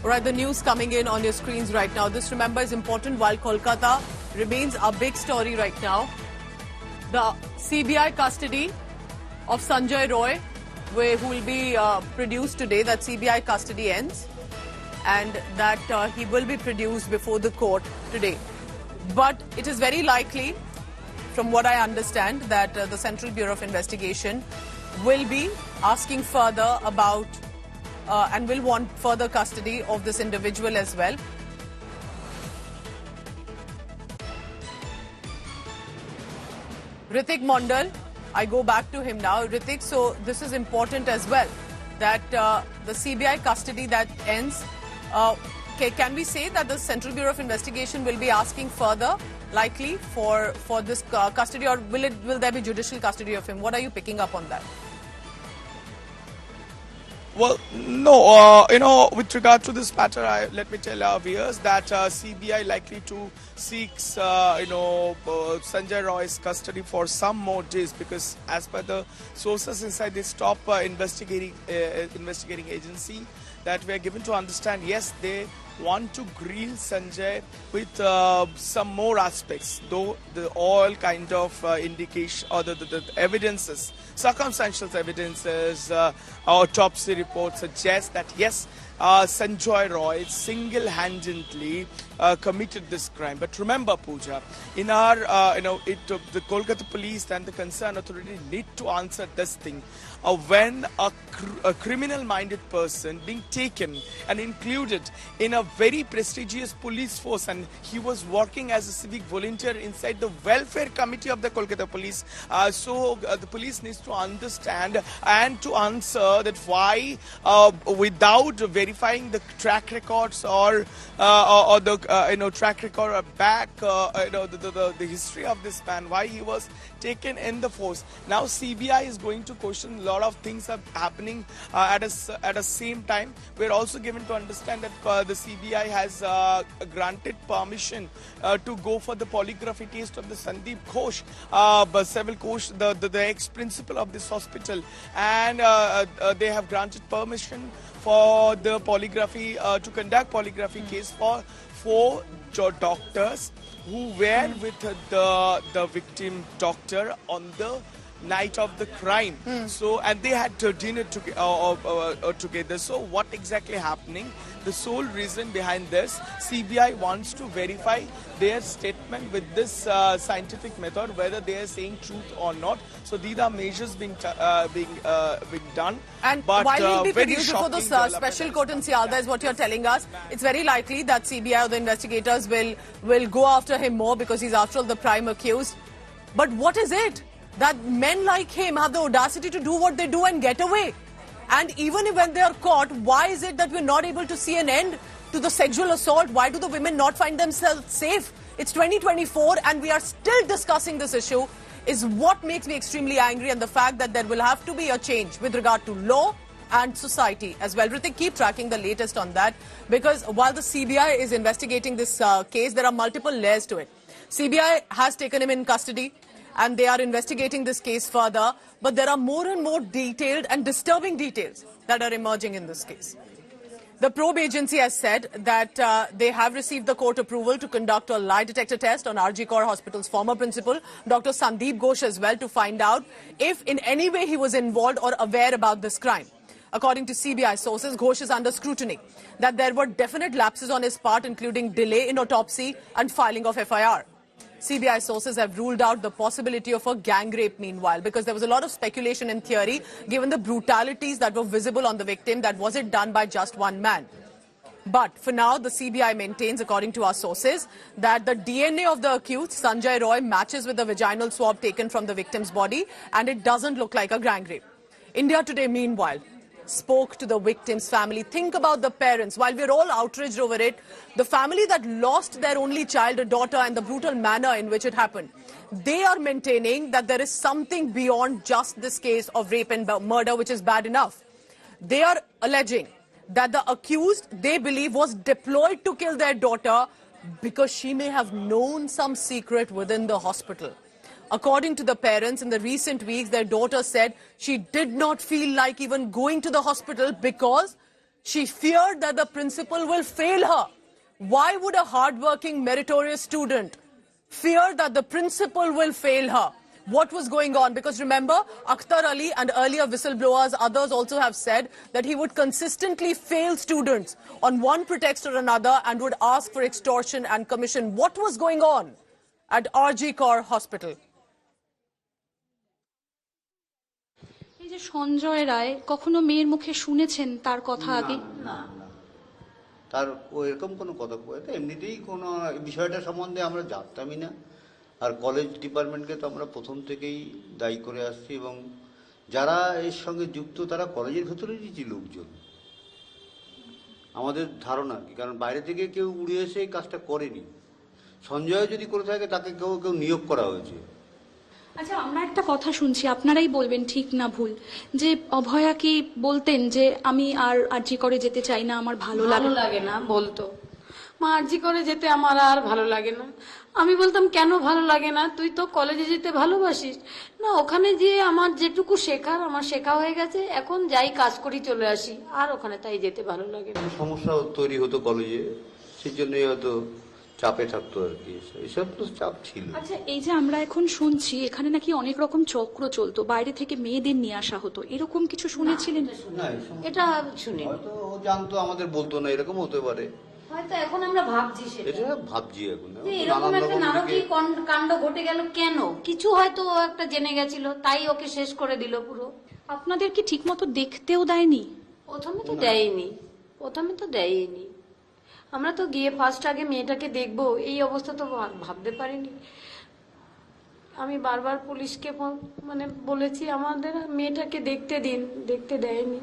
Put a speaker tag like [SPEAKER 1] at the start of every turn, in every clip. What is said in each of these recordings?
[SPEAKER 1] Right, the news coming in on your screens right now. This, remember, is important while Kolkata remains a big story right now. The CBI custody of Sanjay Roy, who will be produced today, that CBI custody ends, and that he will be produced before the court today. But it is very likely, from what I understand, that the Central Bureau of Investigation will be asking further about and will want further custody of this individual as well. Ritik Mondal, I go back to him now. Ritik, so this is important as well, that the CBI custody that ends, can we say that the Central Bureau of Investigation will be asking further, likely, for this custody, or will there be judicial custody of him? What are you picking up on that?
[SPEAKER 2] Well, no, with regard to this matter, let me tell our viewers that CBI likely to seek, Sanjay Roy's custody for some more days, because as per the sources inside this top investigating agency, that we are given to understand, yes, they want to grill Sanjay with some more aspects, though all kind of indication or the evidences, circumstantial evidences, autopsy reports suggest that yes, Sanjay Roy single-handedly committed this crime. But remember, Pooja, in our, the Kolkata police and the concerned authority need to answer this thing. When a criminal-minded person being taken and included in a very prestigious police force, and he was working as a civic volunteer inside the welfare committee of the Kolkata police, so the police needs to understand and to answer that why, without verifying the track records or the track record or back, the history of this man, why he was taken in the force. Now CBI is going to question. A lot of things are happening at a same time. We're also given to understand that the CBI has granted permission to go for the polygraphy test of the Sandeep Ghosh, Sevil Ghosh, the ex-principal of this hospital, and they have granted permission for the polygraphy to conduct polygraphy case for 4 doctors who were with the victim doctor on the night of the crime. So, and they had dinner together. So what exactly happening? The sole reason behind this, CBI wants to verify their statement with this scientific method, whether they are saying truth or not. So these are measures being done.
[SPEAKER 1] And
[SPEAKER 2] but,
[SPEAKER 1] while he'll be
[SPEAKER 2] very
[SPEAKER 1] produced before the special court in Sialda is what you're telling us, it's very likely that CBI or the investigators will go after him more, because he's after all the prime accused. But what is it that men like him have the audacity to do what they do and get away? And even when they are caught, why is it that we're not able to see an end to the sexual assault? Why do the women not find themselves safe? It's 2024 and we are still discussing this issue, is what makes me extremely angry, and the fact that there will have to be a change with regard to law and society as well. Ritik, keep tracking the latest on that, because while the CBI is investigating this case, there are multiple layers to it. CBI has taken him in custody and they are investigating this case further, but there are more and more detailed and disturbing details that are emerging in this case. The probe agency has said that they have received the court approval to conduct a lie detector test on RG Kaur Hospital's former principal, Dr. Sandeep Ghosh, as well, to find out if in any way he was involved or aware about this crime. According to CBI sources, Ghosh is under scrutiny, that there were definite lapses on his part, including delay in autopsy and filing of FIR. CBI sources have ruled out the possibility of a gang rape meanwhile, because there was a lot of speculation and theory, given the brutalities that were visible on the victim, that was it done by just one man. But for now, the CBI maintains, according to our sources, that the DNA of the accused, Sanjay Roy, matches with the vaginal swab taken from the victim's body, and it doesn't look like a gang rape. India Today, meanwhile, spoke to the victim's family. Think about the parents. While we're all outraged over it, the family that lost their only child, a daughter, and the brutal manner in which it happened, they are maintaining that there is something beyond just this case of rape and murder, which is bad enough. They are alleging that the accused, they believe, was deployed to kill their daughter because she may have known some secret within the hospital. According to the parents, in the recent weeks, their daughter said she did not feel like even going to the hospital because She feared that the principal will fail her. Why would a hardworking, meritorious student fear that the principal will fail her? What was going on? Because remember, Akhtar Ali and earlier whistleblowers, others also have said that he would consistently fail students on one pretext or another and would ask for extortion and commission. What was going on at RG Kaur Hospital?
[SPEAKER 3] এই যে সঞ্জয় রায় কখনো মেয়ের মুখে শুনেছেন তার কথা আগে?
[SPEAKER 4] না না, তার এরকম কোনো কথা বলতে এমনিতেই কোনো বিষয়টা সম্বন্ধে আমরা জানতামই না। আর কলেজ ডিপার্টমেন্টকে তো আমরা প্রথম থেকেই দায়ী করে আসছি, এবং যারা এর সঙ্গে যুক্ত তারা কলেজের ভেতরেরই যে লোকজন, আমাদের ধারণা কি, কারণ বাইরে থেকে কেউ উড়ে এসে এই কাজটা করেনি। সঞ্জয় যদি করে থাকে তাকে কেউ নিয়োগ করা হয়েছে।
[SPEAKER 3] আচ্ছা, আমরা একটা কথা শুনছি, আপনারাই বলবেন ঠিক না ভুল, যে অভয়া কি বলতেন যে আমি আর আরজি করে যেতে চাই না, আমার ভালো
[SPEAKER 5] লাগে না, বলতো মা আরজি করে যেতে আমার আর ভালো লাগে না। আমি বলতাম কেন ভালো লাগে না, তুই তো কলেজে যেতে ভালোবাসিস না, ওখানে গিয়ে আমার যেটুকু শেখার আমার শেখা হয়ে গেছে, এখন যাই কাজ করি চলে আসি, আর ওখানে তাই যেতে ভালো লাগে না।
[SPEAKER 4] সমস্যা তৈরি হতো কলেজে, সেই জন্যই হয়তো চাপে থাকতো আর কি, এসব তো চাপ ছিল।
[SPEAKER 3] আচ্ছা, এই যে আমরা এখন শুনছি এখানে নাকি অনেক রকম চক্র চলতো, বাইরে থেকে মেয়েদের নিয়ে আসা হতো, এরকম কিছু শুনেছিলেন?
[SPEAKER 4] না,
[SPEAKER 5] এটা শুনি,
[SPEAKER 4] হয়তো ও জানতো, আমাদের বলতো না, এরকম হতে পারে।
[SPEAKER 5] হয়তো এখন আমরা ভাবছি
[SPEAKER 4] এটা ভাবছি এখন
[SPEAKER 5] এরকম একটা নারকীয় কাণ্ড ঘটে গেল কেন, কিছু হয়তো ও একটা জেনে গেছিল, তাই ওকে শেষ করে দিল পুরো।
[SPEAKER 3] আপনাদের কি ঠিক মতো দেখতেও দেয়নি?
[SPEAKER 5] প্রথমে তো দেয়নি। আমরা তো গিয়ে ফার্স্ট আগে মেয়েটাকে দেখবো এই অবস্থা তো ভাবতে পারিনি। আমি বারবার পুলিশকে মানে বলেছি আমাদের মেয়েটাকে দেখতে দিন, দেখতে দেয়নি।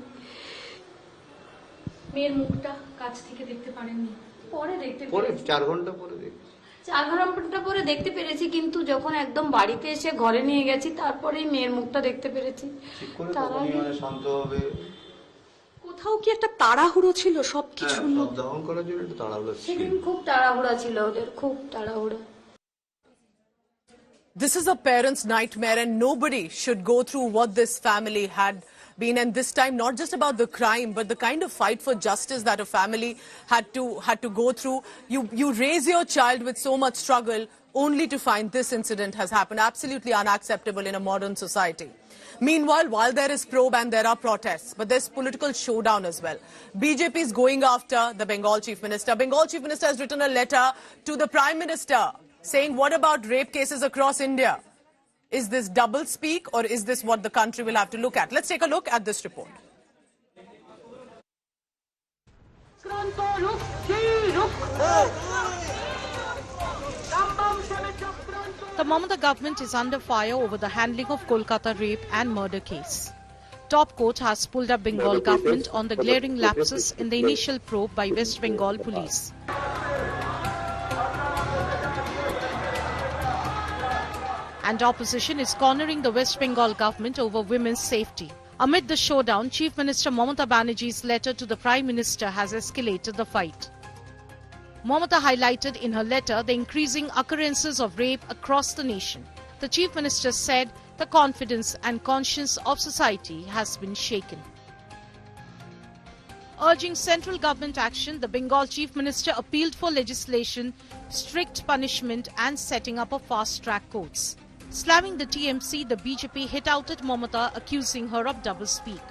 [SPEAKER 3] মেয়ের মুখটা কাছ থেকে দেখতে পারেননি?
[SPEAKER 5] পরে দেখতে
[SPEAKER 4] পরে
[SPEAKER 5] পেরেছি,
[SPEAKER 4] 4 ঘন্টা পরে দেখছি।
[SPEAKER 5] 4 ঘন্টা পরে দেখতে পেরেছি, কিন্তু যখন একদম বাড়িতে এসে ঘরে নিয়ে গেছি তারপরেই মেয়ের মুখটা দেখতে পেরেছি।
[SPEAKER 4] তার আগে মানে শান্ত হবে।
[SPEAKER 3] কোথাও কি একটা তাড়াহুড়ো ছিল সবকিছু
[SPEAKER 4] দহন করার জন্য একটা তাড়াহুড়ো ছিল,
[SPEAKER 5] সেদিন খুব তাড়াহুড়া ছিল ওদের, খুব তাড়াহুড়া।
[SPEAKER 1] This is a parent's nightmare, and nobody should go through what this family had been, and this time not just about the crime but the kind of fight for justice that a family had to go through. You raise your child with so much struggle only to find this incident has happened. Absolutely unacceptable in a modern society. Meanwhile, while there is probe and there are protests, but there's political showdown as well. BJP is going after the Bengal Chief Minister. Bengal Chief Minister has written a letter to the Prime Minister saying, what about rape cases across India? Is this double speak, or is this what the country will have to look at? Let's take a look at this report.
[SPEAKER 6] The Mamata government is under fire over the handling of Kolkata rape and murder case. Top court has pulled up Bengal government on the glaring lapses in the initial probe by West Bengal police. And opposition is cornering the West Bengal government over women's safety. Amid the showdown, Chief Minister Mamata Banerjee's letter to the Prime Minister has escalated the fight. Mamata highlighted in her letter the increasing occurrences of rape across the nation. The Chief Minister said the confidence and conscience of society has been shaken. Urging central government action, the Bengal Chief Minister appealed for legislation, strict punishment and setting up of fast-track courts. Slamming the TMC, the BJP hit out at Mamata, accusing her of doublespeak.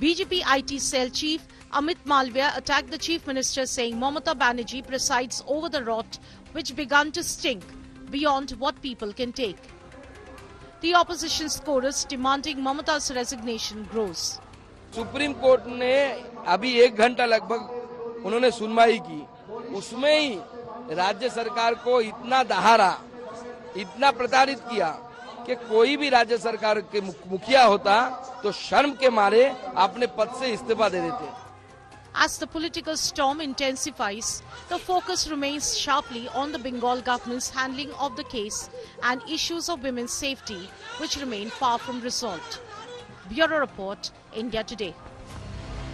[SPEAKER 6] BJP IT cell chief Amit Malviya attacked the Chief Minister, saying Mamata Banerjee presides over the rot which began to stink beyond what people can take. The opposition's chorus demanding Mamata's resignation grows.
[SPEAKER 7] Supreme court ने अभी 1 घंटा लगभग उन्होंने सुनवाई की, उसमें ही राज्य सरकार को इतना दहाड़ा, इतना प्रताड़ित किया कि कोई भी राज्य सरकार के मुखिया होता तो शर्म के मारे अपने पद से इस्तीफा दे देते।
[SPEAKER 6] As the political storm intensifies, the focus remains sharply on the Bengal government's handling of the case and issues of women's safety, which remain far from resolved. Bureau Report, India Today.